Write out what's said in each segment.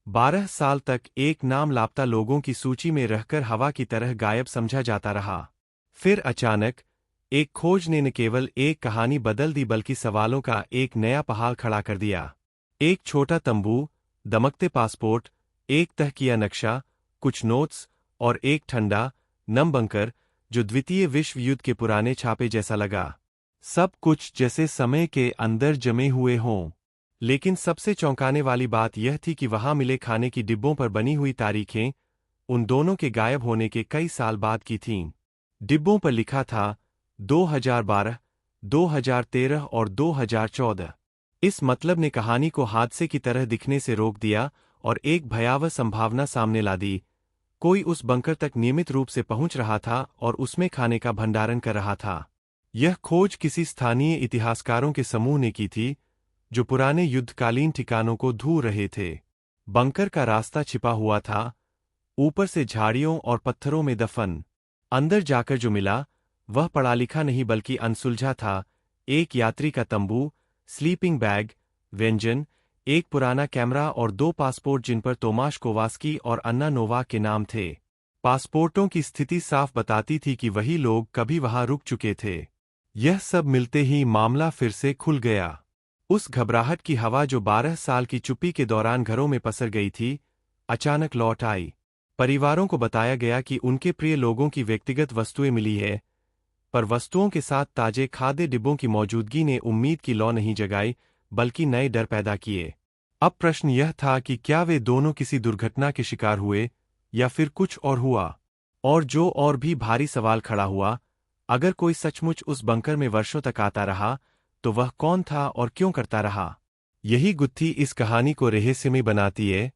12 साल तक एक नाम लापता लोगों की सूची में रहकर हवा की तरह गायब समझा जाता रहा। फिर अचानक एक खोज ने न केवल एक कहानी बदल दी बल्कि सवालों का एक नया पहाड़ खड़ा कर दिया। एक छोटा तंबू, दमकते पासपोर्ट, एक तह किया नक्शा, कुछ नोट्स और एक ठंडा, नम बंकर जो द्वितीय विश्व युद्ध के पुराने छापे जैसा लगा। सब कुछ जैसे समय के अंदर जमे हुए हों। लेकिन सबसे चौंकाने वाली बात यह थी कि वहां मिले खाने की डिब्बों पर बनी हुई तारीखें उन दोनों के गायब होने के कई साल बाद की थीं। डिब्बों पर लिखा था 2012, 2013 और 2014। इस मतलब ने कहानी को हादसे की तरह दिखने से रोक दिया और एक भयावह संभावना सामने ला दी। कोई उस बंकर तक नियमित रूप से पहुंच रहा था और उसमें खाने का भंडारण कर रहा था। यह खोज किसी स्थानीय इतिहासकारों के समूह ने की थी जो पुराने युद्धकालीन ठिकानों को ढूंढ रहे थे। बंकर का रास्ता छिपा हुआ था, ऊपर से झाड़ियों और पत्थरों में दफन। अंदर जाकर जो मिला वह पढ़ा लिखा नहीं बल्कि अनसुलझा था। एक यात्री का तंबू, स्लीपिंग बैग, व्यंजन, एक पुराना कैमरा और 2 पासपोर्ट जिन पर तोमाश कोवास्की और अन्ना नोवाक के नाम थे। पासपोर्टों की स्थिति साफ बताती थी कि वही लोग कभी वहां रुक चुके थे। यह सब मिलते ही मामला फिर से खुल गया। उस घबराहट की हवा जो 12 साल की चुप्पी के दौरान घरों में पसर गई थी, अचानक लौट आई। परिवारों को बताया गया कि उनके प्रिय लोगों की व्यक्तिगत वस्तुएं मिली है, पर वस्तुओं के साथ ताजे खाद्य डिब्बों की मौजूदगी ने उम्मीद की लौ नहीं जगाई बल्कि नए डर पैदा किए। अब प्रश्न यह था कि क्या वे दोनों किसी दुर्घटना के शिकार हुए या फिर कुछ और हुआ। और जो और भी भारी सवाल खड़ा हुआ, अगर कोई सचमुच उस बंकर में वर्षों तक आता रहा तो वह कौन था और क्यों करता रहा। यही गुत्थी इस कहानी को रहस्यमय बनाती है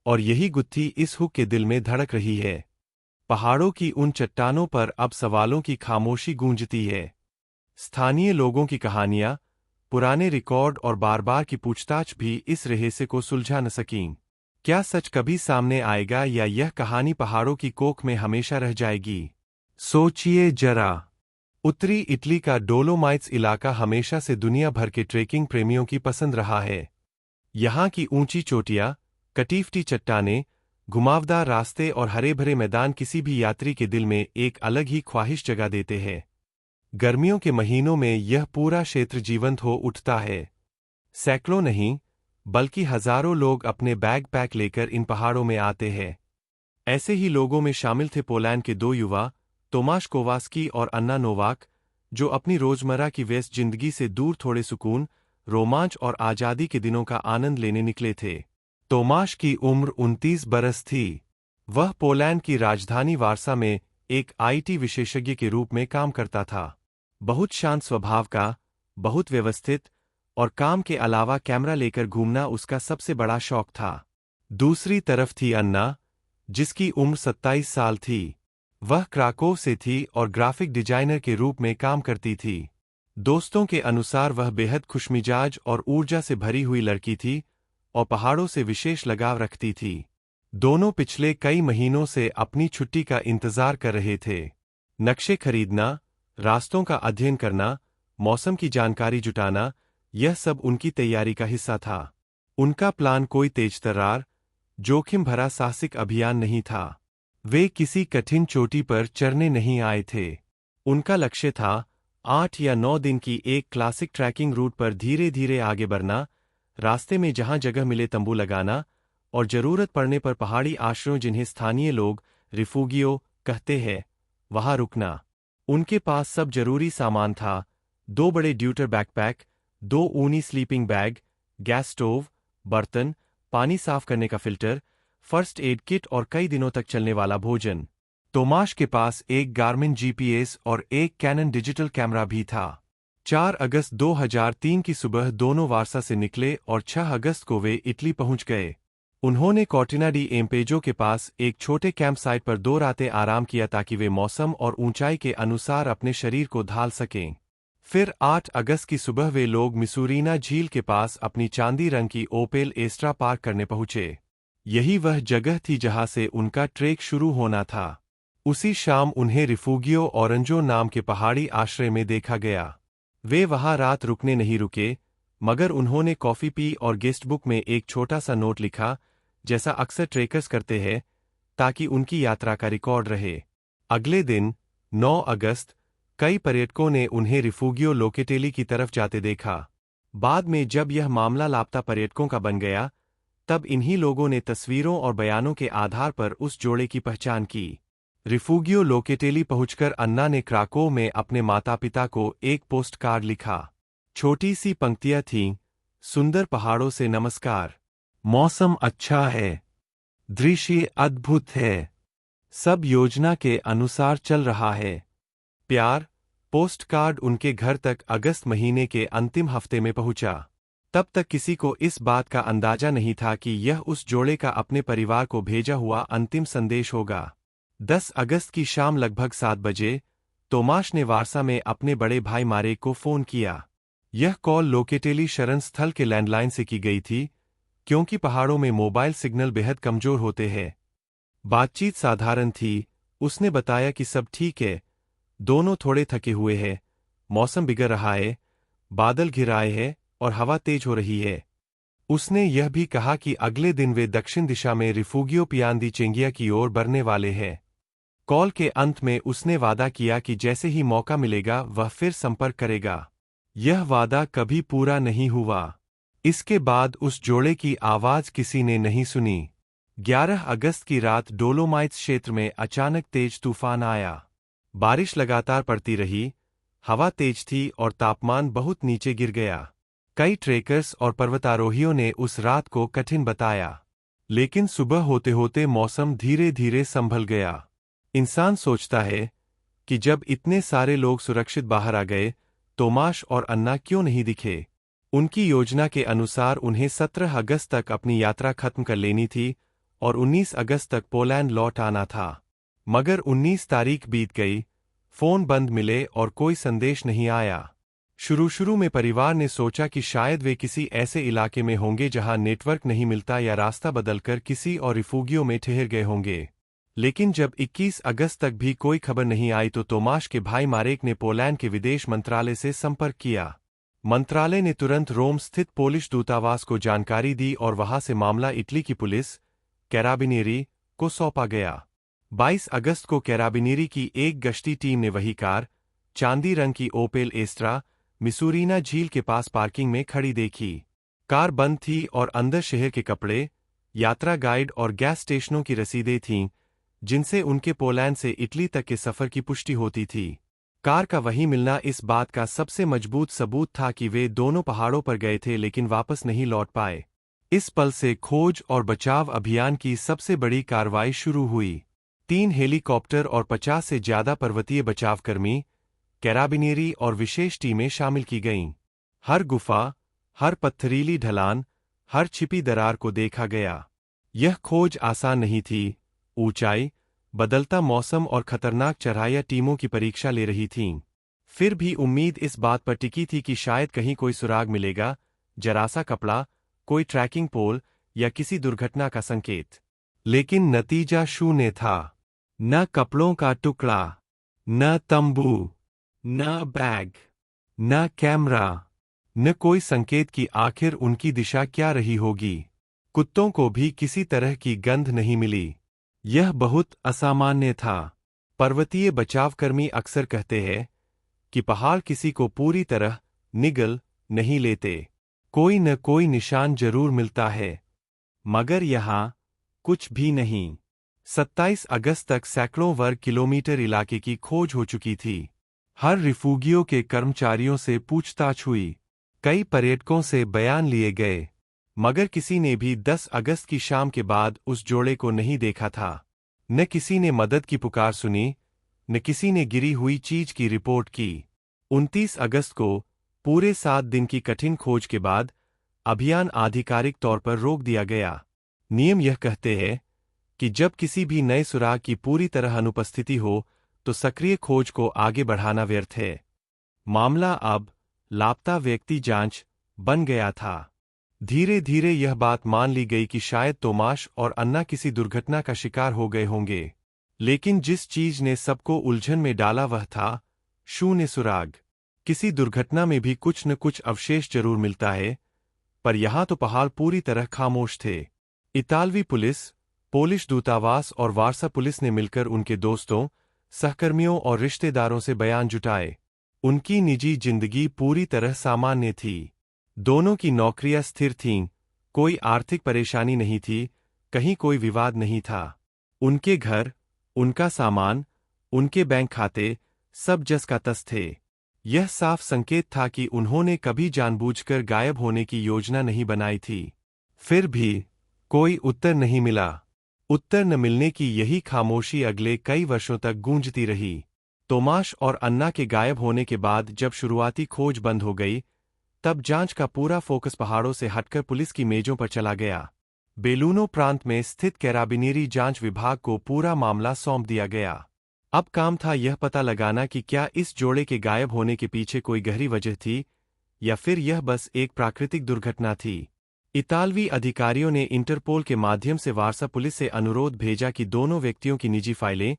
और यही गुत्थी इस हुक के दिल में धड़क रही है। पहाड़ों की उन चट्टानों पर अब सवालों की खामोशी गूंजती है। स्थानीय लोगों की कहानियां, पुराने रिकॉर्ड और बार-बार की पूछताछ भी इस रहस्य को सुलझा न सकीं। क्या सच कभी सामने आएगा या यह कहानी पहाड़ों की कोख में हमेशा रह जाएगी? सोचिए जरा। उत्तरी इटली का डोलोमाइट्स इलाका हमेशा से दुनिया भर के ट्रेकिंग प्रेमियों की पसंद रहा है। यहाँ की ऊंची चोटियाँ, कटीफटी चट्टानें, घुमावदार रास्ते और हरे भरे मैदान किसी भी यात्री के दिल में एक अलग ही ख्वाहिश जगा देते हैं। गर्मियों के महीनों में यह पूरा क्षेत्र जीवंत हो उठता है। सैकड़ों नहीं, बल्कि हजारों लोग अपने बैग पैक लेकर इन पहाड़ों में आते हैं। ऐसे ही लोगों में शामिल थे पोलैंड के 2 युवा, तोमाश कोवास्की और अन्ना नोवाक, जो अपनी रोजमर्रा की व्यस्त जिंदगी से दूर थोड़े सुकून, रोमांच और आजादी के दिनों का आनंद लेने निकले थे। तोमाश की उम्र 29 बरस थी। वह पोलैंड की राजधानी वार्सा में एक आईटी विशेषज्ञ के रूप में काम करता था। बहुत शांत स्वभाव का, बहुत व्यवस्थित, और काम के अलावा कैमरा लेकर घूमना उसका सबसे बड़ा शौक था। दूसरी तरफ थी अन्ना, जिसकी उम्र 27 साल थी। वह क्राकोव से थी और ग्राफिक डिजाइनर के रूप में काम करती थी। दोस्तों के अनुसार वह बेहद खुशमिजाज और ऊर्जा से भरी हुई लड़की थी और पहाड़ों से विशेष लगाव रखती थी। दोनों पिछले कई महीनों से अपनी छुट्टी का इंतजार कर रहे थे। नक्शे खरीदना, रास्तों का अध्ययन करना, मौसम की जानकारी जुटाना, यह सब उनकी तैयारी का हिस्सा था। उनका प्लान कोई तेजतर्रार, जोखिम भरा साहसिक अभियान नहीं था। वे किसी कठिन चोटी पर चढ़ने नहीं आए थे। उनका लक्ष्य था 8 या 9 दिन की एक क्लासिक ट्रैकिंग रूट पर धीरे धीरे आगे बढ़ना, रास्ते में जहां जगह मिले तंबू लगाना और जरूरत पड़ने पर पहाड़ी आश्रयों जिन्हें स्थानीय लोग रिफूगियो कहते हैं, वहां रुकना। उनके पास सब जरूरी सामान था, 2 बड़े ड्यूटर बैकपैक, 2 ऊनी स्लीपिंग बैग, गैस स्टोव, बर्तन, पानी साफ करने का फिल्टर, फर्स्ट एड किट और कई दिनों तक चलने वाला भोजन। तोमाश के पास एक गार्मिन जीपीएस और एक कैनन डिजिटल कैमरा भी था। 4 अगस्त 2003 की सुबह दोनों वार्सा से निकले और 6 अगस्त को वे इटली पहुंच गए। उन्होंने कॉर्टिना डी एम्पेजो के पास एक छोटे कैंप साइट पर 2 रातें आराम किया ताकि वे मौसम और ऊंचाई के अनुसार अपने शरीर को ढाल सकें। फिर 8 अगस्त की सुबह वे लोग मिसूरीना झील के पास अपनी चांदी रंग की ओपेल एस्ट्रा पार्क करने पहुंचे। यही वह जगह थी जहां से उनका ट्रेक शुरू होना था। उसी शाम उन्हें रिफूगियो ओरेंजो नाम के पहाड़ी आश्रय में देखा गया। वे वहां रात रुकने नहीं रुके, मगर उन्होंने कॉफी पी और गेस्ट बुक में एक छोटा सा नोट लिखा, जैसा अक्सर ट्रेकर्स करते हैं, ताकि उनकी यात्रा का रिकॉर्ड रहे। अगले दिन 9 अगस्त कई पर्यटकों ने उन्हें रिफूगियो लोकेटेली की तरफ जाते देखा। बाद में जब यह मामला लापता पर्यटकों का बन गया, तब इन्हीं लोगों ने तस्वीरों और बयानों के आधार पर उस जोड़े की पहचान की। रिफूगियो लोकेटेली पहुंचकर अन्ना ने क्राकोव में अपने माता-पिता को एक पोस्ट कार्ड लिखा। छोटी सी पंक्तियां थीं, सुंदर पहाड़ों से नमस्कार, मौसम अच्छा है, दृश्य अद्भुत है, सब योजना के अनुसार चल रहा है। प्यार। पोस्ट कार्ड उनके घर तक अगस्त महीने के अंतिम हफ्ते में पहुंचा। तब तक किसी को इस बात का अंदाजा नहीं था कि यह उस जोड़े का अपने परिवार को भेजा हुआ अंतिम संदेश होगा। 10 अगस्त की शाम लगभग 7 बजे तोमाश ने वारसा में अपने बड़े भाई मारेक को फोन किया। यह कॉल लोकेटेली शरण स्थल के लैंडलाइन से की गई थी, क्योंकि पहाड़ों में मोबाइल सिग्नल बेहद कमजोर होते हैं। बातचीत साधारण थी। उसने बताया कि सब ठीक है, दोनों थोड़े थके हुए हैं, मौसम बिगड़ रहा है, बादल घिर आए हैं और हवा तेज हो रही है। उसने यह भी कहा कि अगले दिन वे दक्षिण दिशा में रिफूगियो पियान चेंगिया की ओर बढ़ने वाले हैं। कॉल के अंत में उसने वादा किया कि जैसे ही मौका मिलेगा वह फिर संपर्क करेगा। यह वादा कभी पूरा नहीं हुआ। इसके बाद उस जोड़े की आवाज किसी ने नहीं सुनी। 11 अगस्त की रात डोलोमाइट्स क्षेत्र में अचानक तेज तूफान आया। बारिश लगातार पड़ती रही, हवा तेज थी और तापमान बहुत नीचे गिर गया। कई ट्रेकर्स और पर्वतारोहियों ने उस रात को कठिन बताया, लेकिन सुबह होते होते मौसम धीरे धीरे संभल गया। इंसान सोचता है कि जब इतने सारे लोग सुरक्षित बाहर आ गए, तोमाश और अन्ना क्यों नहीं दिखे। उनकी योजना के अनुसार उन्हें 17 अगस्त तक अपनी यात्रा खत्म कर लेनी थी और 19 अगस्त तक पोलैंड लौट आना था। मगर 19 तारीख बीत गई, फोन बंद मिले और कोई संदेश नहीं आया। शुरू में परिवार ने सोचा कि शायद वे किसी ऐसे इलाके में होंगे जहां नेटवर्क नहीं मिलता या रास्ता बदलकर किसी और रिफूगियो में ठहर गए होंगे। लेकिन जब 21 अगस्त तक भी कोई खबर नहीं आई तो तोमाश के भाई मारेक ने पोलैंड के विदेश मंत्रालय से संपर्क किया। मंत्रालय ने तुरंत रोम स्थित पोलिश दूतावास को जानकारी दी और वहां से मामला इटली की पुलिस, कैराबिनेरी, को सौंपा गया। 22 अगस्त को कैराबिनेरी की एक गश्ती टीम ने वही कार, चांदी रंग की ओपेल एस्ट्रा, मिसूरीना झील के पास पार्किंग में खड़ी देखी। कार बंद थी और अंदर शहर के कपड़े, यात्रा गाइड और गैस स्टेशनों की रसीदें थीं, जिनसे उनके पोलैंड से इटली तक के सफर की पुष्टि होती थी। कार का वही मिलना इस बात का सबसे मजबूत सबूत था कि वे दोनों पहाड़ों पर गए थे लेकिन वापस नहीं लौट पाए। इस पल से खोज और बचाव अभियान की सबसे बड़ी कार्रवाई शुरू हुई। 3 हेलीकॉप्टर और 50 से ज्यादा पर्वतीय बचावकर्मी, कैराबिनेरी और विशेष टीमें शामिल की गईं। हर गुफा, हर पत्थरीली ढलान, हर छिपी दरार को देखा गया। यह खोज आसान नहीं थी। ऊंचाई, बदलता मौसम और खतरनाक चढ़ाइयां टीमों की परीक्षा ले रही थीं। फिर भी उम्मीद इस बात पर टिकी थी कि शायद कहीं कोई सुराग मिलेगा, जरा सा कपड़ा, कोई ट्रैकिंग पोल या किसी दुर्घटना का संकेत। लेकिन नतीजा शून्य था। न कपड़ों का टुकड़ा, न तंबू, न बैग, न कैमरा, न कोई संकेत कि आखिर उनकी दिशा क्या रही होगी। कुत्तों को भी किसी तरह की गंध नहीं मिली। यह बहुत असामान्य था। पर्वतीय बचावकर्मी अक्सर कहते हैं कि पहाड़ किसी को पूरी तरह निगल नहीं लेते, कोई न कोई निशान जरूर मिलता है। मगर यहाँ कुछ भी नहीं। 27 अगस्त तक सैकड़ों वर्ग किलोमीटर इलाके की खोज हो चुकी थी। हर रिफूगियो के कर्मचारियों से पूछताछ हुई, कई पर्यटकों से बयान लिए गए, मगर किसी ने भी 10 अगस्त की शाम के बाद उस जोड़े को नहीं देखा था। न किसी ने मदद की पुकार सुनी, न किसी ने गिरी हुई चीज की रिपोर्ट की। 29 अगस्त को पूरे 7 दिन की कठिन खोज के बाद अभियान आधिकारिक तौर पर रोक दिया गया। नियम यह कहते हैं कि जब किसी भी नए सुराग की पूरी तरह अनुपस्थिति हो तो सक्रिय खोज को आगे बढ़ाना व्यर्थ है। मामला अब लापता व्यक्ति जांच बन गया था। धीरे धीरे यह बात मान ली गई कि शायद तोमाश और अन्ना किसी दुर्घटना का शिकार हो गए होंगे। लेकिन जिस चीज ने सबको उलझन में डाला वह था शून्य सुराग। किसी दुर्घटना में भी कुछ न कुछ अवशेष जरूर मिलता है, पर यहां तो पहाड़ पूरी तरह खामोश थे। इतालवी पुलिस, पोलिश दूतावास और वारसा पुलिस ने मिलकर उनके दोस्तों, सहकर्मियों और रिश्तेदारों से बयान जुटाए। उनकी निजी जिंदगी पूरी तरह सामान्य थी। दोनों की नौकरियां स्थिर थीं, कोई आर्थिक परेशानी नहीं थी, कहीं कोई विवाद नहीं था। उनके घर, उनका सामान, उनके बैंक खाते, सब जस का तस थे। यह साफ संकेत था कि उन्होंने कभी जानबूझकर गायब होने की योजना नहीं बनाई थी। फिर भी कोई उत्तर नहीं मिला। उत्तर न मिलने की यही खामोशी अगले कई वर्षों तक गूंजती रही। तोमाश और अन्ना के गायब होने के बाद जब शुरुआती खोज बंद हो गई, तब जांच का पूरा फोकस पहाड़ों से हटकर पुलिस की मेजों पर चला गया। बेलूनो प्रांत में स्थित कैराबिनेरी जांच विभाग को पूरा मामला सौंप दिया गया। अब काम था यह पता लगाना कि क्या इस जोड़े के गायब होने के पीछे कोई गहरी वजह थी, या फिर यह बस एक प्राकृतिक दुर्घटना थी। इतालवी अधिकारियों ने इंटरपोल के माध्यम से वारसा पुलिस से अनुरोध भेजा कि दोनों व्यक्तियों की निजी फाइलें,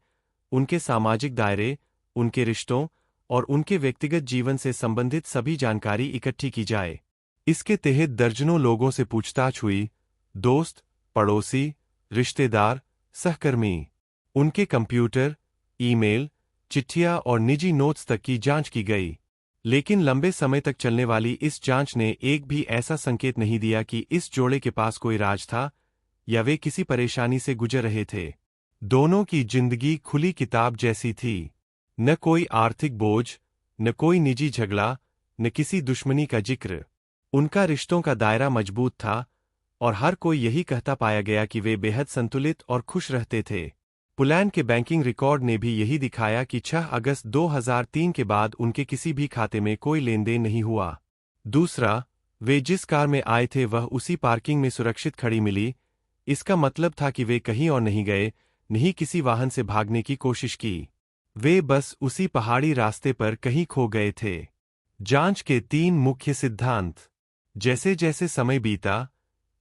उनके सामाजिक दायरे, उनके रिश्तों और उनके व्यक्तिगत जीवन से संबंधित सभी जानकारी इकट्ठी की जाए। इसके तहत दर्जनों लोगों से पूछताछ हुई, दोस्त, पड़ोसी, रिश्तेदार, सहकर्मी। उनके कंप्यूटर, ईमेल, चिट्ठियां और निजी नोट्स तक की जांच की गई। लेकिन लंबे समय तक चलने वाली इस जांच ने एक भी ऐसा संकेत नहीं दिया कि इस जोड़े के पास कोई राज था या वे किसी परेशानी से गुजर रहे थे। दोनों की जिंदगी खुली किताब जैसी थी। न कोई आर्थिक बोझ, न कोई निजी झगड़ा, न किसी दुश्मनी का जिक्र। उनका रिश्तों का दायरा मजबूत था और हर कोई यही कहता पाया गया कि वे बेहद संतुलित और खुश रहते थे। पुलैंड के बैंकिंग रिकॉर्ड ने भी यही दिखाया कि 6 अगस्त 2003 के बाद उनके किसी भी खाते में कोई लेनदेन नहीं हुआ। दूसरा, वे जिस कार में आए थे वह उसी पार्किंग में सुरक्षित खड़ी मिली। इसका मतलब था कि वे कहीं और नहीं गए, नहीं किसी वाहन से भागने की कोशिश की। वे बस उसी पहाड़ी रास्ते पर कहीं खो गए थे। जांच के 3 मुख्य सिद्धांत। जैसे जैसे समय बीता,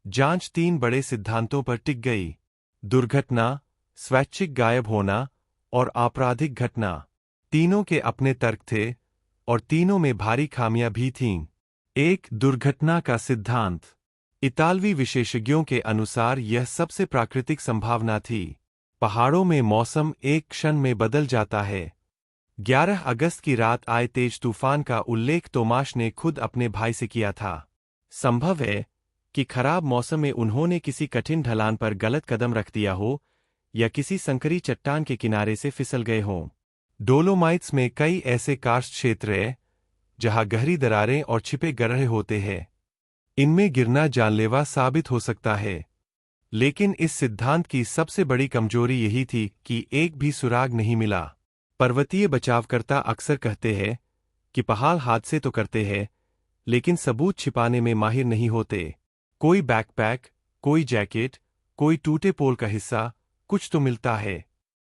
जांच 3 बड़े सिद्धांतों पर टिक गई। दुर्घटना, स्वैच्छिक गायब होना और आपराधिक घटना। तीनों के अपने तर्क थे और तीनों में भारी खामियां भी थीं। 1. दुर्घटना का सिद्धांत। इतालवी विशेषज्ञों के अनुसार यह सबसे प्राकृतिक संभावना थी। पहाड़ों में मौसम एक क्षण में बदल जाता है। 11 अगस्त की रात आए तेज तूफान का उल्लेख तोमाश ने खुद अपने भाई से किया था। संभव है कि खराब मौसम में उन्होंने किसी कठिन ढलान पर गलत कदम रख दिया हो या किसी संकरी चट्टान के किनारे से फिसल गए हों। डोलोमाइट्स में कई ऐसे कार्स्ट क्षेत्र हैं जहां गहरी दरारें और छिपे गड्ढे होते हैं। इनमें गिरना जानलेवा साबित हो सकता है। लेकिन इस सिद्धांत की सबसे बड़ी कमजोरी यही थी कि एक भी सुराग नहीं मिला। पर्वतीय बचावकर्ता अक्सर कहते हैं कि पहाड़ हादसे तो करते हैं, लेकिन सबूत छिपाने में माहिर नहीं होते। कोई बैकपैक, कोई जैकेट, कोई टूटे पोल का हिस्सा, कुछ तो मिलता है।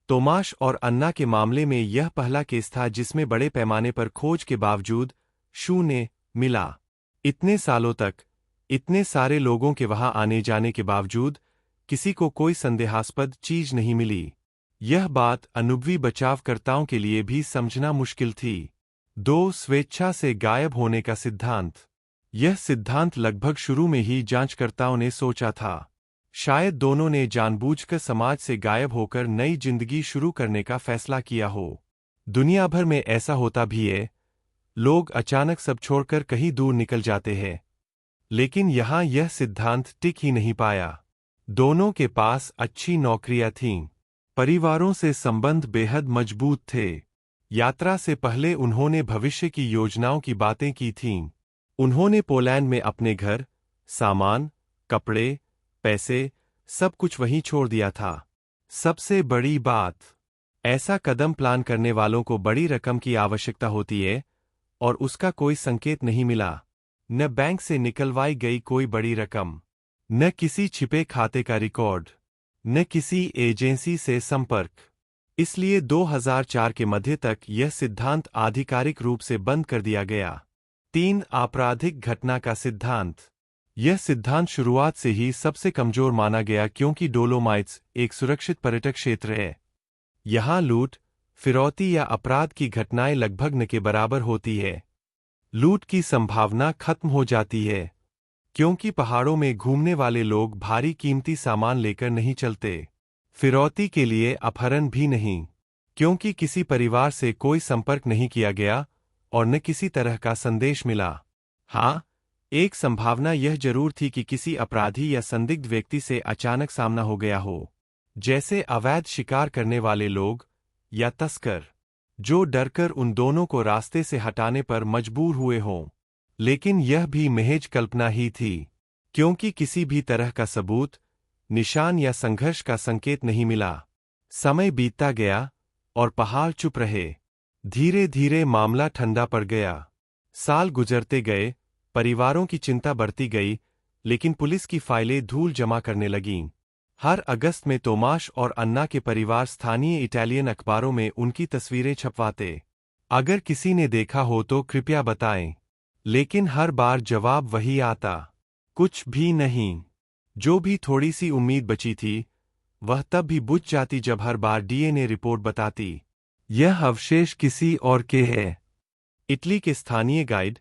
तोमाश और अन्ना के मामले में यह पहला केस था जिसमें बड़े पैमाने पर खोज के बावजूद शून्य मिला। इतने सालों तक, इतने सारे लोगों के वहां आने जाने के बावजूद किसी को कोई संदेहास्पद चीज नहीं मिली। यह बात अनुभवी बचावकर्ताओं के लिए भी समझना मुश्किल थी। 2. स्वेच्छा से गायब होने का सिद्धांत। यह सिद्धांत लगभग शुरू में ही जांचकर्ताओं ने सोचा था। शायद दोनों ने जानबूझकर समाज से गायब होकर नई जिंदगी शुरू करने का फैसला किया हो। दुनिया भर में ऐसा होता भी है। लोग अचानक सब छोड़कर कहीं दूर निकल जाते हैं। लेकिन यहां यह सिद्धांत टिक ही नहीं पाया। दोनों के पास अच्छी नौकरियां थीं। परिवारों से संबंध बेहद मजबूत थे। यात्रा से पहले उन्होंने भविष्य की योजनाओं की बातें की थीं। उन्होंने पोलैंड में अपने घर, सामान, कपड़े, पैसे, सब कुछ वहीं छोड़ दिया था। सबसे बड़ी बात, ऐसा कदम प्लान करने वालों को बड़ी रकम की आवश्यकता होती है और उसका कोई संकेत नहीं मिला। न बैंक से निकलवाई गई कोई बड़ी रकम, न किसी छिपे खाते का रिकॉर्ड, न किसी एजेंसी से संपर्क। इसलिए 2004 के मध्य तक यह सिद्धांत आधिकारिक रूप से बंद कर दिया गया। 3. आपराधिक घटना का सिद्धांत। यह सिद्धांत शुरुआत से ही सबसे कमजोर माना गया क्योंकि डोलोमाइट्स एक सुरक्षित पर्यटक क्षेत्र है। यहां लूट, फिरौती या अपराध की घटनाएं लगभग न के बराबर होती है। लूट की संभावना खत्म हो जाती है। क्योंकि पहाड़ों में घूमने वाले लोग भारी कीमती सामान लेकर नहीं चलते। फिरौती के लिए अपहरण भी नहीं, क्योंकि किसी परिवार से कोई संपर्क नहीं किया गया और न किसी तरह का संदेश मिला। हाँ, एक संभावना यह जरूर थी कि किसी अपराधी या संदिग्ध व्यक्ति से अचानक सामना हो गया हो, जैसे अवैध शिकार करने वाले लोग या तस्कर, जो डरकर उन दोनों को रास्ते से हटाने पर मजबूर हुए हों। लेकिन यह भी महज कल्पना ही थी, क्योंकि किसी भी तरह का सबूत, निशान या संघर्ष का संकेत नहीं मिला। समय बीतता गया और पहाड़ चुप रहे। धीरे धीरे मामला ठंडा पड़ गया। साल गुजरते गए, परिवारों की चिंता बढ़ती गई, लेकिन पुलिस की फाइलें धूल जमा करने लगीं। हर अगस्त में तोमाश और अन्ना के परिवार स्थानीय इटालियन अखबारों में उनकी तस्वीरें छपवाते। अगर किसी ने देखा हो तो कृपया बताएं। लेकिन हर बार जवाब वही आता, कुछ भी नहीं। जो भी थोड़ी सी उम्मीद बची थी, वह तब भी बुझ जाती जब हर बार डीएनए रिपोर्ट बताती, यह अवशेष किसी और के हैं। इटली के स्थानीय गाइड,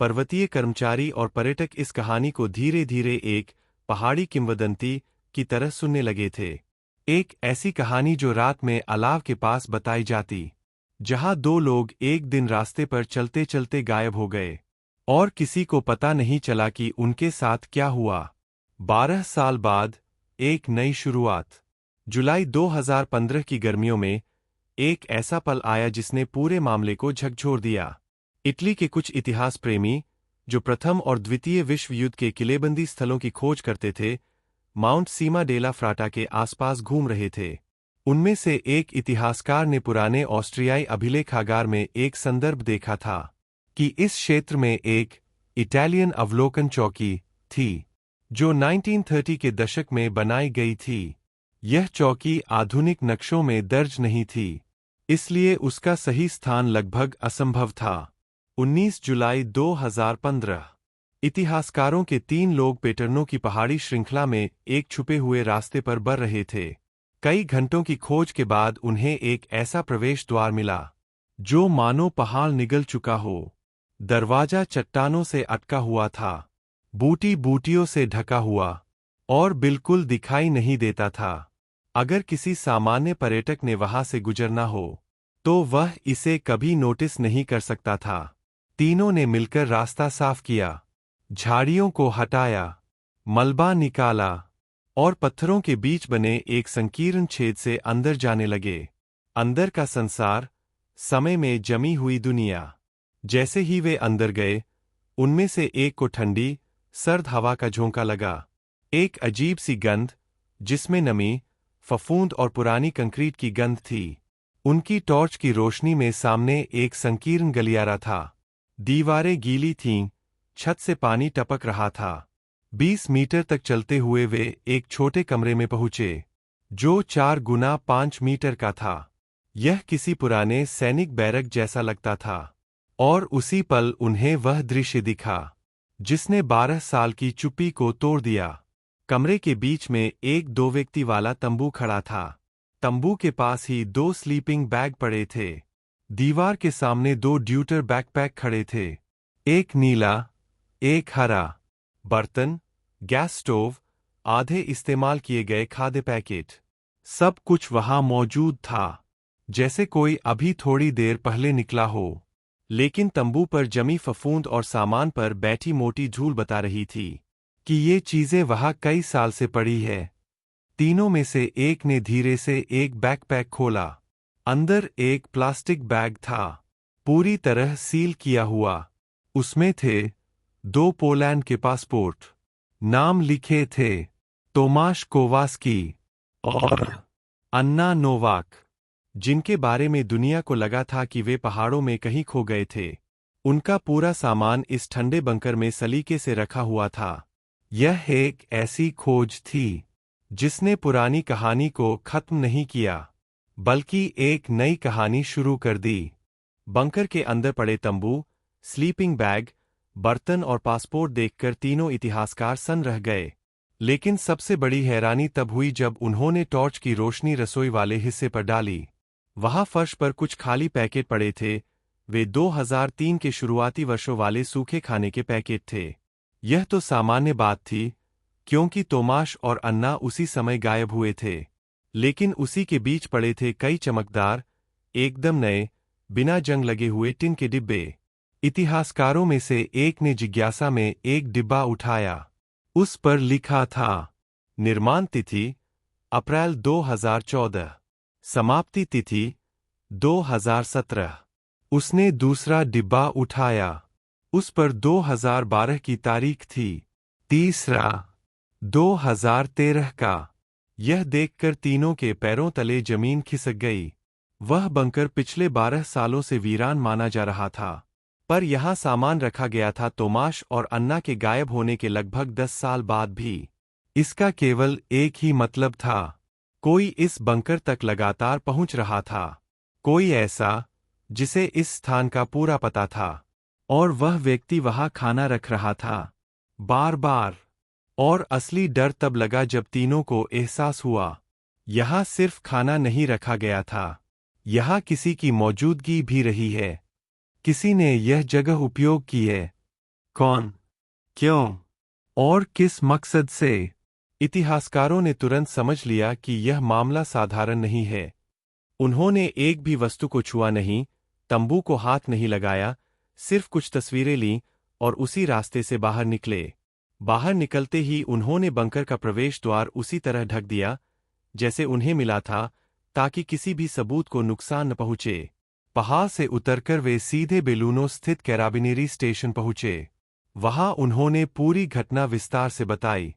पर्वतीय कर्मचारी और पर्यटक इस कहानी को धीरे धीरे एक पहाड़ी किंवदंती की तरह सुनने लगे थे। एक ऐसी कहानी जो रात में अलाव के पास बताई जाती, जहां दो लोग एक दिन रास्ते पर चलते चलते गायब हो गए और किसी को पता नहीं चला कि उनके साथ क्या हुआ। 12 साल बाद एक नई शुरुआत। जुलाई 2015 की गर्मियों में एक ऐसा पल आया जिसने पूरे मामले को झकझोर दिया। इटली के कुछ इतिहास प्रेमी, जो प्रथम और द्वितीय विश्व युद्ध के किलेबंदी स्थलों की खोज करते थे, माउंट सीमा डेला फ्राटा के आसपास घूम रहे थे। उनमें से एक इतिहासकार ने पुराने ऑस्ट्रियाई अभिलेखागार में एक संदर्भ देखा था कि इस क्षेत्र में एक इटालियन अवलोकन चौकी थी, जो 1930 के दशक में बनाई गई थी। यह चौकी आधुनिक नक्शों में दर्ज नहीं थी, इसलिए उसका सही स्थान लगभग असंभव था। 19 जुलाई 2015, इतिहासकारों के 3 लोग पेटर्नो की पहाड़ी श्रृंखला में एक छुपे हुए रास्ते पर बढ़ रहे थे। कई घंटों की खोज के बाद उन्हें एक ऐसा प्रवेश द्वार मिला, जो मानो पहाड़ निगल चुका हो। दरवाजा चट्टानों से अटका हुआ था, बूटी बूटियों से ढका हुआ, और बिल्कुल दिखाई नहीं देता था। अगर किसी सामान्य पर्यटक ने वहां से गुजरना हो, तो वह इसे कभी नोटिस नहीं कर सकता था। तीनों ने मिलकर रास्ता साफ किया, झाड़ियों को हटाया, मलबा निकाला और पत्थरों के बीच बने एक संकीर्ण छेद से अंदर जाने लगे। अंदर का संसार, समय में जमी हुई दुनिया। जैसे ही वे अंदर गए, उनमें से एक को ठंडी, सर्द हवा का झोंका लगा। एक अजीब सी गंध, जिसमें नमी, फफूंद और पुरानी कंक्रीट की गंध थी। उनकी टॉर्च की रोशनी में सामने एक संकीर्ण गलियारा था। दीवारें गीली थीं, छत से पानी टपक रहा था। 20 मीटर तक चलते हुए वे एक छोटे कमरे में पहुंचे, जो 4 गुना 5 मीटर का था। यह किसी पुराने सैनिक बैरक जैसा लगता था, और उसी पल उन्हें वह दृश्य दिखा जिसने 12 साल की चुप्पी को तोड़ दिया। कमरे के बीच में एक 2 व्यक्ति वाला तंबू खड़ा था। तंबू के पास ही 2 स्लीपिंग बैग पड़े थे। दीवार के सामने 2 ड्यूटर बैकपैक खड़े थे, एक नीला, एक हरा। बर्तन, गैस स्टोव, आधे इस्तेमाल किए गए खाद्य पैकेट, सब कुछ वहां मौजूद था, जैसे कोई अभी थोड़ी देर पहले निकला हो। लेकिन तंबू पर जमी फफूंद और सामान पर बैठी मोटी धूल बता रही थी कि ये चीजें वहां कई साल से पड़ी है। तीनों में से एक ने धीरे से एक बैकपैक खोला। अंदर एक प्लास्टिक बैग था, पूरी तरह सील किया हुआ। उसमें थे 2 पोलैंड के पासपोर्ट। नाम लिखे थे तोमाश कोवास्की और अन्ना नोवाक, जिनके बारे में दुनिया को लगा था कि वे पहाड़ों में कहीं खो गए थे। उनका पूरा सामान इस ठंडे बंकर में सलीके से रखा हुआ था। यह एक ऐसी खोज थी जिसने पुरानी कहानी को खत्म नहीं किया, बल्कि एक नई कहानी शुरू कर दी। बंकर के अंदर पड़े तंबू, स्लीपिंग बैग, बर्तन और पासपोर्ट देखकर तीनों इतिहासकार सन्न रह गए। लेकिन सबसे बड़ी हैरानी तब हुई जब उन्होंने टॉर्च की रोशनी रसोई वाले हिस्से पर डाली। वहां फर्श पर कुछ खाली पैकेट पड़े थे। वे 2003 के शुरुआती वर्षों वाले सूखे खाने के पैकेट थे। यह तो सामान्य बात थी, क्योंकि तोमाश और अन्ना उसी समय गायब हुए थे। लेकिन उसी के बीच पड़े थे कई चमकदार, एकदम नए, बिना जंग लगे हुए टिन के डिब्बे। इतिहासकारों में से एक ने जिज्ञासा में एक डिब्बा उठाया। उस पर लिखा था, निर्माण तिथि अप्रैल 2014, समाप्ति तिथि 2017। उसने दूसरा डिब्बा उठाया। उस पर 2012 की तारीख थी। तीसरा 2013 का। यह देखकर तीनों के पैरों तले जमीन खिसक गई। वह बंकर पिछले 12 सालों से वीरान माना जा रहा था, पर यहां सामान रखा गया था तोमाश और अन्ना के गायब होने के लगभग 10 साल बाद भी। इसका केवल एक ही मतलब था, कोई इस बंकर तक लगातार पहुंच रहा था। कोई ऐसा जिसे इस स्थान का पूरा पता था, और वह व्यक्ति वहां खाना रख रहा था, बार बार। और असली डर तब लगा जब तीनों को एहसास हुआ, यहां सिर्फ खाना नहीं रखा गया था, यहां किसी की मौजूदगी भी रही है। किसी ने यह जगह उपयोग की है। कौन, क्यों और किस मकसद से? इतिहासकारों ने तुरंत समझ लिया कि यह मामला साधारण नहीं है। उन्होंने एक भी वस्तु को छुआ नहीं, तंबू को हाथ नहीं लगाया, सिर्फ कुछ तस्वीरें लीं और उसी रास्ते से बाहर निकले। बाहर निकलते ही उन्होंने बंकर का प्रवेश द्वार उसी तरह ढक दिया जैसे उन्हें मिला था, ताकि किसी भी सबूत को नुकसान न पहुंचे। पहाड़ से उतरकर वे सीधे बेलूनो स्थित कैराबिनेरी स्टेशन पहुंचे। वहां उन्होंने पूरी घटना विस्तार से बताई।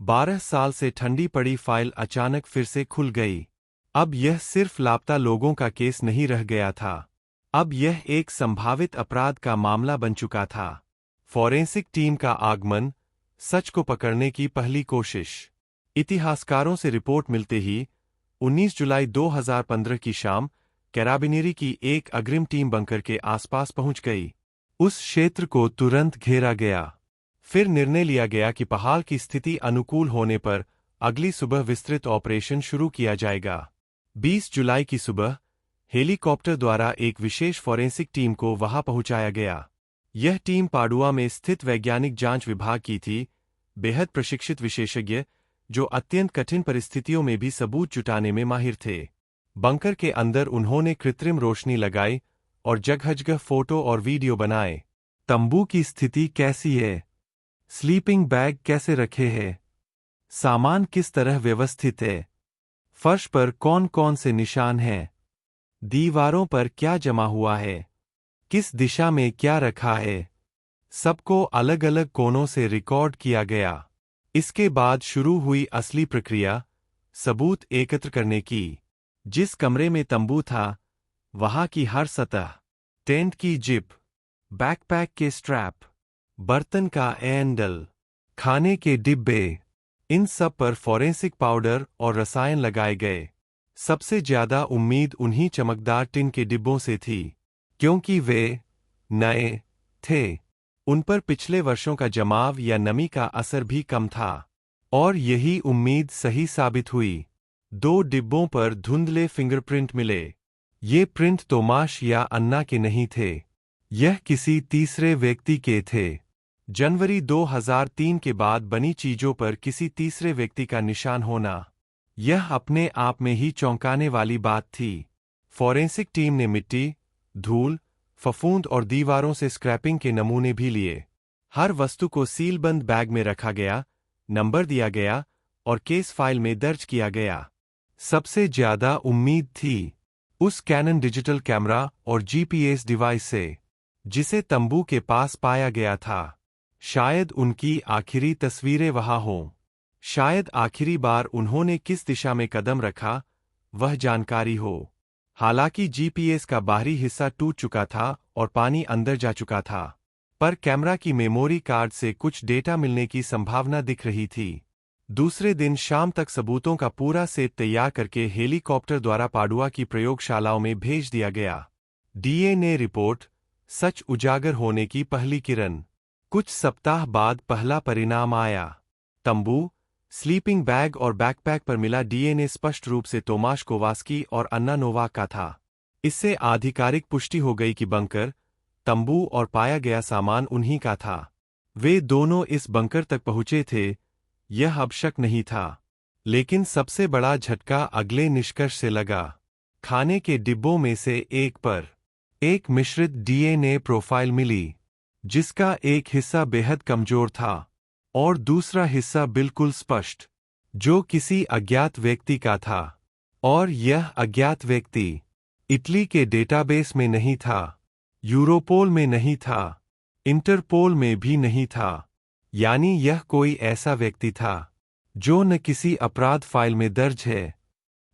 12 साल से ठंडी पड़ी फाइल अचानक फिर से खुल गई। अब यह सिर्फ लापता लोगों का केस नहीं रह गया था, अब यह एक संभावित अपराध का मामला बन चुका था। फॉरेंसिक टीम का आगमन, सच को पकड़ने की पहली कोशिश। इतिहासकारों से रिपोर्ट मिलते ही 19 जुलाई 2015 की शाम कैराबिनेरी की एक अग्रिम टीम बंकर के आसपास पहुंच गई। उस क्षेत्र को तुरंत घेरा गया। फिर निर्णय लिया गया कि पहाड़ की स्थिति अनुकूल होने पर अगली सुबह विस्तृत ऑपरेशन शुरू किया जाएगा। 20 जुलाई की सुबह हेलीकॉप्टर द्वारा एक विशेष फॉरेंसिक टीम को वहां पहुंचाया गया। यह टीम पाडुआ में स्थित वैज्ञानिक जांच विभाग की थी, बेहद प्रशिक्षित विशेषज्ञ जो अत्यंत कठिन परिस्थितियों में भी सबूत जुटाने में माहिर थे। बंकर के अंदर उन्होंने कृत्रिम रोशनी लगाई और जगह-जगह फोटो और वीडियो बनाए। तंबू की स्थिति कैसी है? स्लीपिंग बैग कैसे रखे हैं? सामान किस तरह व्यवस्थित है? फर्श पर कौन-कौन से निशान हैं? दीवारों पर क्या जमा हुआ है? किस दिशा में क्या रखा है? सबको अलग-अलग कोनों से रिकॉर्ड किया गया। इसके बाद शुरू हुई असली प्रक्रिया, सबूत एकत्र करने की। जिस कमरे में तंबू था, वहां की हर सतह, टेंट की जिप, बैकपैक के स्ट्रैप, बर्तन का हैंडल, खाने के डिब्बे, इन सब पर फॉरेंसिक पाउडर और रसायन लगाए गए। सबसे ज्यादा उम्मीद उन्हीं चमकदार टिन के डिब्बों से थी, क्योंकि वे नए थे। उन पर पिछले वर्षों का जमाव या नमी का असर भी कम था। और यही उम्मीद सही साबित हुई। 2 डिब्बों पर धुंधले फिंगरप्रिंट मिले। ये प्रिंट तोमाश या अन्ना के नहीं थे, यह किसी तीसरे व्यक्ति के थे। जनवरी 2003 के बाद बनी चीजों पर किसी तीसरे व्यक्ति का निशान होना, यह अपने आप में ही चौंकाने वाली बात थी। फॉरेंसिक टीम ने मिट्टी, धूल, फफूंद और दीवारों से स्क्रैपिंग के नमूने भी लिए। हर वस्तु को सीलबंद बैग में रखा गया, नंबर दिया गया और केस फाइल में दर्ज किया गया। सबसे ज्यादा उम्मीद थी उस कैनन डिजिटल कैमरा और जीपीएस डिवाइस से, जिसे तंबू के पास पाया गया था। शायद उनकी आखिरी तस्वीरें वहां हों। शायद आखिरी बार उन्होंने किस दिशा में कदम रखा, वह जानकारी हो। हालांकि जीपीएस का बाहरी हिस्सा टूट चुका था और पानी अंदर जा चुका था, पर कैमरा की मेमोरी कार्ड से कुछ डेटा मिलने की संभावना दिख रही थी। दूसरे दिन शाम तक सबूतों का पूरा सेट तैयार करके हेलीकॉप्टर द्वारा पाडुआ की प्रयोगशालाओं में भेज दिया गया। डीएनए रिपोर्ट, सच उजागर होने की पहली किरण। कुछ सप्ताह बाद पहला परिणाम आया। तंबू, स्लीपिंग बैग और बैकपैक पर मिला डीएनए स्पष्ट रूप से तोमाश कोवास्की और अन्ना नोवाक का था। इससे आधिकारिक पुष्टि हो गई कि बंकर, तंबू और पाया गया सामान उन्हीं का था। वे दोनों इस बंकर तक पहुंचे थे, यह अब शक नहीं था। लेकिन सबसे बड़ा झटका अगले निष्कर्ष से लगा। खाने के डिब्बों में से एक पर एक मिश्रित डीएनए प्रोफाइल मिली, जिसका एक हिस्सा बेहद कमजोर था और दूसरा हिस्सा बिल्कुल स्पष्ट, जो किसी अज्ञात व्यक्ति का था। और यह अज्ञात व्यक्ति इटली के डेटाबेस में नहीं था, यूरोपोल में नहीं था, इंटरपोल में भी नहीं था। यानी यह कोई ऐसा व्यक्ति था जो न किसी अपराध फाइल में दर्ज है,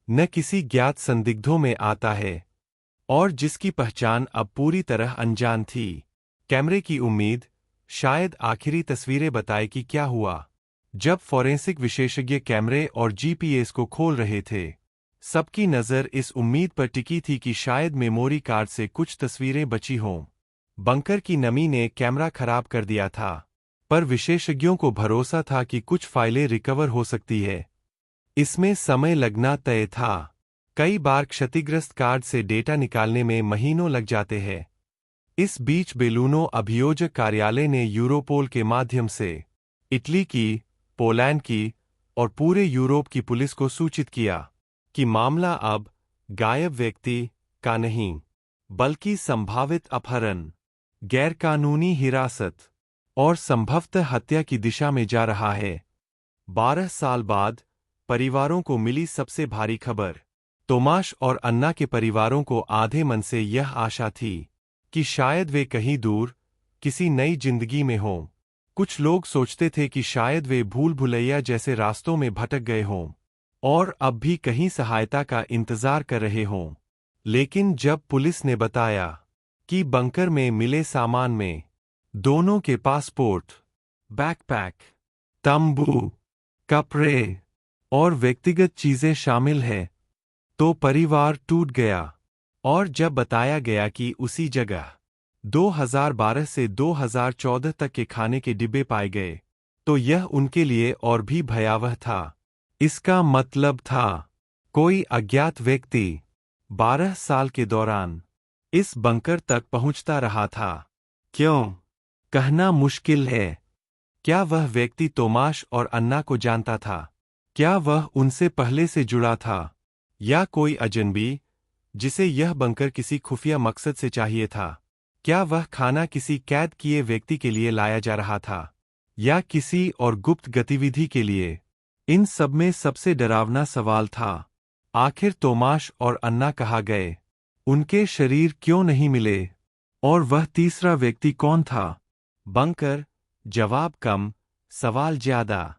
न किसी ज्ञात संदिग्धों में आता है, और जिसकी पहचान अब पूरी तरह अनजान थी। कैमरे की उम्मीद, शायद आखिरी तस्वीरें बताए कि क्या हुआ। जब फोरेंसिक विशेषज्ञ कैमरे और जीपीएस को खोल रहे थे, सबकी नज़र इस उम्मीद पर टिकी थी कि शायद मेमोरी कार्ड से कुछ तस्वीरें बची हों। बंकर की नमी ने कैमरा खराब कर दिया था, पर विशेषज्ञों को भरोसा था कि कुछ फाइलें रिकवर हो सकती है। इसमें समय लगना तय था। कई बार क्षतिग्रस्त कार्ड से डेटा निकालने में महीनों लग जाते हैं। इस बीच बेलूनो अभियोजक कार्यालय ने यूरोपोल के माध्यम से इटली की, पोलैंड की और पूरे यूरोप की पुलिस को सूचित किया कि मामला अब गायब व्यक्ति का नहीं, बल्कि संभावित अपहरण, गैरकानूनी हिरासत और संभवतः हत्या की दिशा में जा रहा है। 12 साल बाद परिवारों को मिली सबसे भारी खबर। तोमाश और अन्ना के परिवारों को आधे मन से यह आशा थी कि शायद वे कहीं दूर, किसी नई जिंदगी में हों। कुछ लोग सोचते थे कि शायद वे भूल भुलैया जैसे रास्तों में भटक गए हों और अब भी कहीं सहायता का इंतजार कर रहे हों। लेकिन जब पुलिस ने बताया कि बंकर में मिले सामान में दोनों के पासपोर्ट, बैकपैक, तंबू, कपड़े और व्यक्तिगत चीजें शामिल हैं, तो परिवार टूट गया। और जब बताया गया कि उसी जगह 2012 से 2014 तक के खाने के डिब्बे पाए गए, तो यह उनके लिए और भी भयावह था। इसका मतलब था, कोई अज्ञात व्यक्ति 12 साल के दौरान इस बंकर तक पहुंचता रहा था। क्यों? कहना मुश्किल है। क्या वह व्यक्ति तोमाश और अन्ना को जानता था? क्या वह उनसे पहले से जुड़ा था? या कोई अजनबी, जिसे यह बंकर किसी खुफिया मकसद से चाहिए था? क्या वह खाना किसी कैद किए व्यक्ति के लिए लाया जा रहा था, या किसी और गुप्त गतिविधि के लिए? इन सब में सबसे डरावना सवाल था, आखिर तोमाश और अन्ना कहाँ गए? उनके शरीर क्यों नहीं मिले? और वह तीसरा व्यक्ति कौन था? बंकर, जवाब कम, सवाल ज्यादा।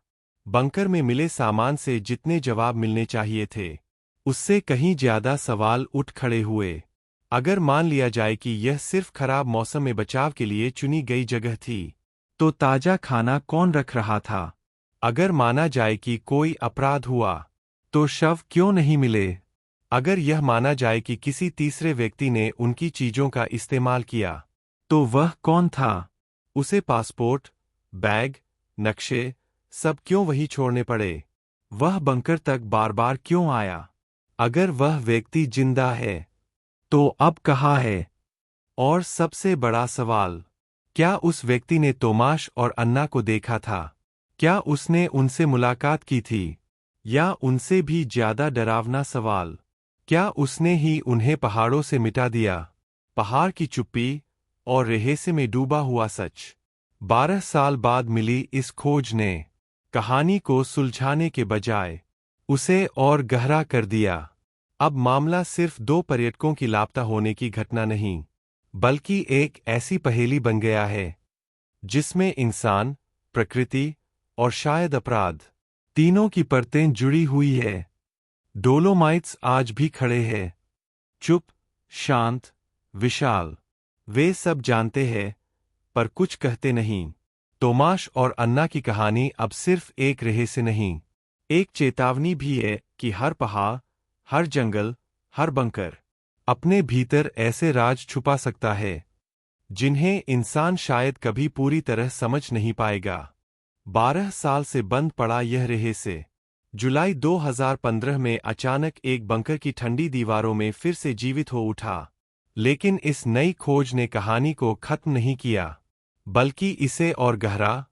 बंकर में मिले सामान से जितने जवाब मिलने चाहिए थे, उससे कहीं ज्यादा सवाल उठ खड़े हुए। अगर मान लिया जाए कि यह सिर्फ खराब मौसम में बचाव के लिए चुनी गई जगह थी, तो ताजा खाना कौन रख रहा था? अगर माना जाए कि कोई अपराध हुआ, तो शव क्यों नहीं मिले? अगर यह माना जाए कि किसी तीसरे व्यक्ति ने उनकी चीजों का इस्तेमाल किया, तो वह कौन था? उसे पासपोर्ट, बैग, नक्शे, सब क्यों वही छोड़ने पड़े? वह बंकर तक बार बार क्यों आया? अगर वह व्यक्ति जिंदा है, तो अब कहाँ है? और सबसे बड़ा सवाल, क्या उस व्यक्ति ने तोमाश और अन्ना को देखा था? क्या उसने उनसे मुलाकात की थी? या उनसे भी ज्यादा डरावना सवाल, क्या उसने ही उन्हें पहाड़ों से मिटा दिया? पहाड़ की चुप्पी और रहस्य में डूबा हुआ सच। 12 साल बाद मिली इस खोज ने कहानी को सुलझाने के बजाय उसे और गहरा कर दिया। अब मामला सिर्फ 2 पर्यटकों की लापता होने की घटना नहीं, बल्कि एक ऐसी पहेली बन गया है जिसमें इंसान, प्रकृति और शायद अपराध, तीनों की परतें जुड़ी हुई है। डोलोमाइट्स आज भी खड़े हैं, चुप, शांत, विशाल। वे सब जानते हैं, पर कुछ कहते नहीं। तोमाश और अन्ना की कहानी अब सिर्फ एक रहस्य नहीं, एक चेतावनी भी है कि हर पहाड़, हर जंगल, हर बंकर अपने भीतर ऐसे राज छुपा सकता है जिन्हें इंसान शायद कभी पूरी तरह समझ नहीं पाएगा। 12 साल से बंद पड़ा यह रहस्य जुलाई 2015 में अचानक एक बंकर की ठंडी दीवारों में फिर से जीवित हो उठा। लेकिन इस नई खोज ने कहानी को खत्म नहीं किया, बल्कि इसे और गहरा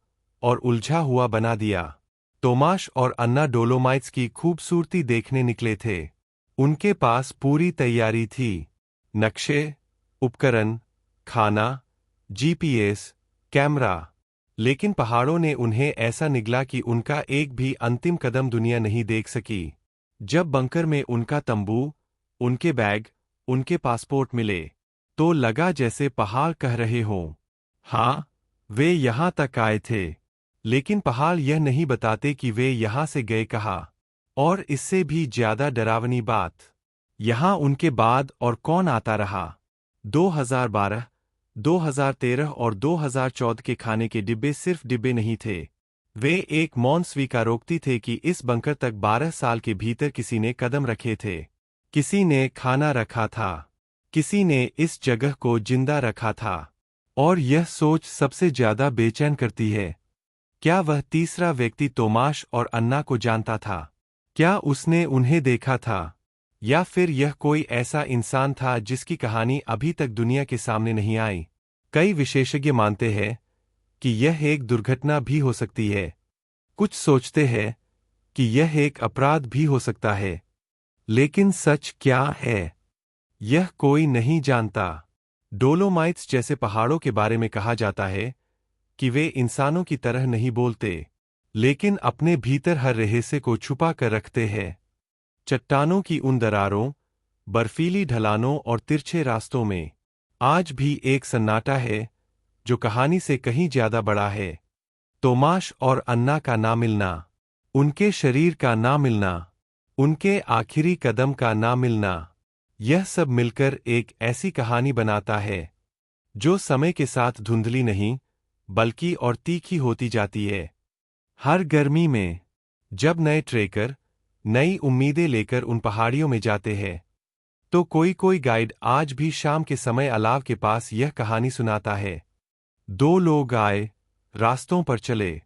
और उलझा हुआ बना दिया। तोमाश और अन्ना डोलोमाइट्स की खूबसूरती देखने निकले थे। उनके पास पूरी तैयारी थी, नक्शे, उपकरण, खाना, जीपीएस, कैमरा। लेकिन पहाड़ों ने उन्हें ऐसा निगला कि उनका एक भी अंतिम कदम दुनिया नहीं देख सकी। जब बंकर में उनका तंबू, उनके बैग, उनके पासपोर्ट मिले, तो लगा जैसे पहाड़ कह रहे हों, हाँ, वे यहां तक आए थे। लेकिन पहाड़ यह नहीं बताते कि वे यहां से गए कहाँ। और इससे भी ज्यादा डरावनी बात, यहां उनके बाद और कौन आता रहा। 2012, 2013 और 2014 के खाने के डिब्बे सिर्फ डिब्बे नहीं थे। वे एक मौन स्वीकारोक्ति थे कि इस बंकर तक 12 साल के भीतर किसी ने कदम रखे थे। किसी ने खाना रखा था। किसी ने इस जगह को जिंदा रखा था। और यह सोच सबसे ज्यादा बेचैन करती है। क्या वह तीसरा व्यक्ति तोमाश और अन्ना को जानता था? क्या उसने उन्हें देखा था? या फिर यह कोई ऐसा इंसान था जिसकी कहानी अभी तक दुनिया के सामने नहीं आई? कई विशेषज्ञ मानते हैं कि यह एक दुर्घटना भी हो सकती है। कुछ सोचते हैं कि यह एक अपराध भी हो सकता है। लेकिन सच क्या है, यह कोई नहीं जानता। डोलोमाइट्स जैसे पहाड़ों के बारे में कहा जाता है कि वे इंसानों की तरह नहीं बोलते, लेकिन अपने भीतर हर रहस्य को छुपा कर रखते हैं। चट्टानों की उन दरारों, बर्फीली ढलानों और तिरछे रास्तों में आज भी एक सन्नाटा है जो कहानी से कहीं ज्यादा बड़ा है। तोमाश और अन्ना का ना मिलना, उनके शरीर का ना मिलना, उनके आखिरी कदम का ना मिलना, यह सब मिलकर एक ऐसी कहानी बनाता है जो समय के साथ धुंधली नहीं बल्कि और तीखी होती जाती है। हर गर्मी में जब नए ट्रेकर नई उम्मीदें लेकर उन पहाड़ियों में जाते हैं, तो कोई कोई गाइड आज भी शाम के समय अलाव के पास यह कहानी सुनाता है। 2 लोग आए, रास्तों पर चले,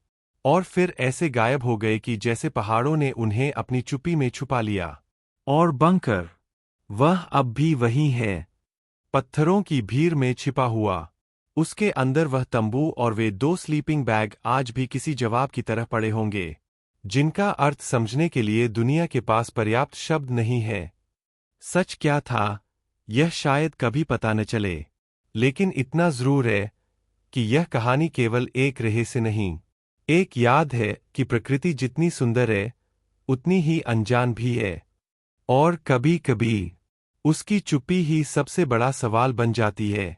और फिर ऐसे गायब हो गए कि जैसे पहाड़ों ने उन्हें अपनी चुप्पी में छुपा लिया। और बंकर, वह अब भी वही है, पत्थरों की भीड़ में छिपा हुआ। उसके अंदर वह तंबू और वे 2 स्लीपिंग बैग आज भी किसी जवाब की तरह पड़े होंगे, जिनका अर्थ समझने के लिए दुनिया के पास पर्याप्त शब्द नहीं है। सच क्या था, यह शायद कभी पता न चले, लेकिन इतना जरूर है कि यह कहानी केवल एक रहस्य नहीं, एक याद है कि प्रकृति जितनी सुंदर है, उतनी ही अनजान भी है। और कभी-कभी उसकी चुप्पी ही सबसे बड़ा सवाल बन जाती है।